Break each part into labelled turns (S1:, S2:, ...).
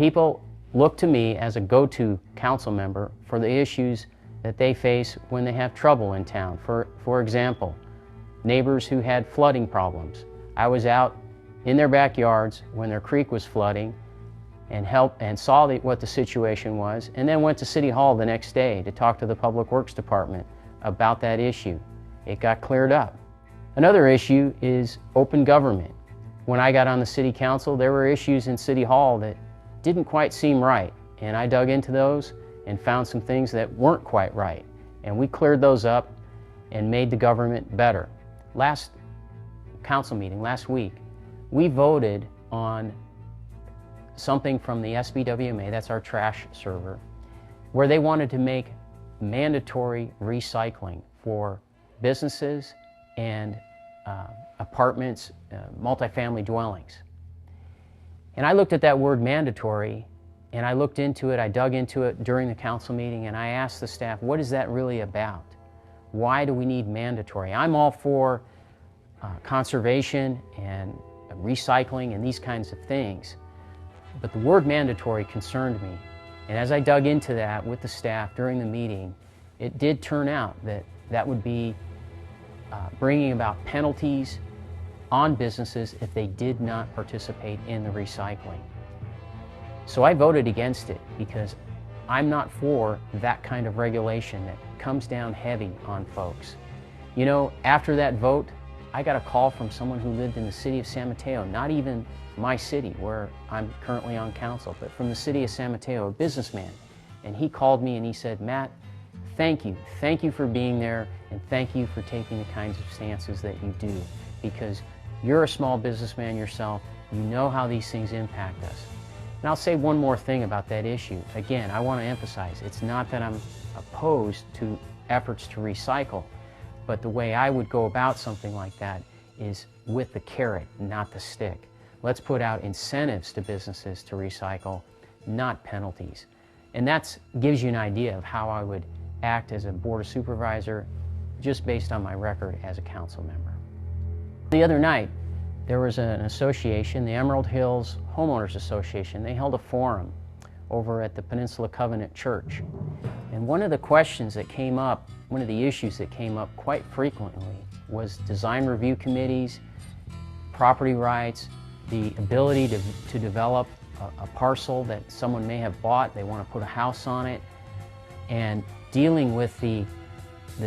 S1: People look to me as a go-to council member for the issues that they face when they have trouble in town. For example, neighbors who had flooding problems. I was out in their backyards when their creek was flooding and saw what the situation was, and then went to City Hall the next day to talk to the Public Works Department about that issue. It got cleared up. Another issue is open government. When I got on the City Council, there were issues in City Hall that didn't quite seem right, and I dug into those and found some things that weren't quite right, and we cleared those up and made the government better. Last council meeting, last week, we voted on something from the SBWMA, that's our trash server, where they wanted to make mandatory recycling for businesses and apartments, multifamily dwellings. And I looked at that word mandatory, and I looked into it, I dug into it during the council meeting, and I asked the staff, what is that really about? Why do we need mandatory? I'm all for conservation and recycling and these kinds of things, but the word mandatory concerned me. And as I dug into that with the staff during the meeting, it did turn out that that would be bringing about penalties on businesses if they did not participate in the recycling. So I voted against it because I'm not for that kind of regulation that comes down heavy on folks. You know, after that vote, I got a call from someone who lived in the city of San Mateo, not even my city where I'm currently on council, but from the city of San Mateo, a businessman. And he called me and he said, Matt, thank you. Thank you for being there, and thank you for taking the kinds of stances that you do, because you're a small businessman yourself. You know how these things impact us. And I'll say one more thing about that issue. Again, I want to emphasize, it's not that I'm opposed to efforts to recycle, but the way I would go about something like that is with the carrot, not the stick. Let's put out incentives to businesses to recycle, not penalties. And that gives you an idea of how I would act as a Board of Supervisor, just based on my record as a council member. The other night, there was an association, the Emerald Hills Homeowners Association. They held a forum over at the Peninsula Covenant Church. And one of the questions that came up, one of the issues that came up quite frequently was design review committees, property rights, the ability to develop a parcel that someone may have bought, they want to put a house on it, and dealing with the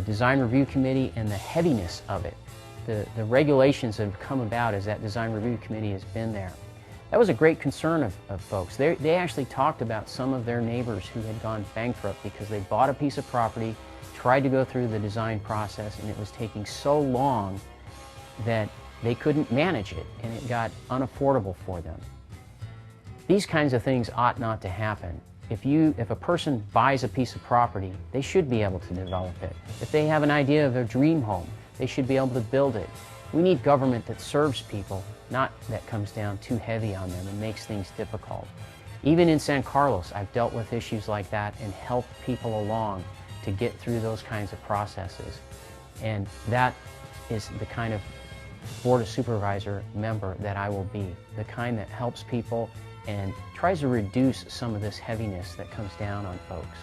S1: design review committee and the heaviness of it. The regulations that have come about as that design review committee has been there. That was a great concern of folks. They actually talked about some of their neighbors who had gone bankrupt because they bought a piece of property, tried to go through the design process, and it was taking so long that they couldn't manage it, and it got unaffordable for them. These kinds of things ought not to happen. If a person buys a piece of property, they should be able to develop it. If they have an idea of their dream home, they should be able to build it. We need government that serves people, not that comes down too heavy on them and makes things difficult. Even in San Carlos, I've dealt with issues like that and helped people along to get through those kinds of processes. And that is the kind of Board of Supervisor member that I will be, the kind that helps people and tries to reduce some of this heaviness that comes down on folks.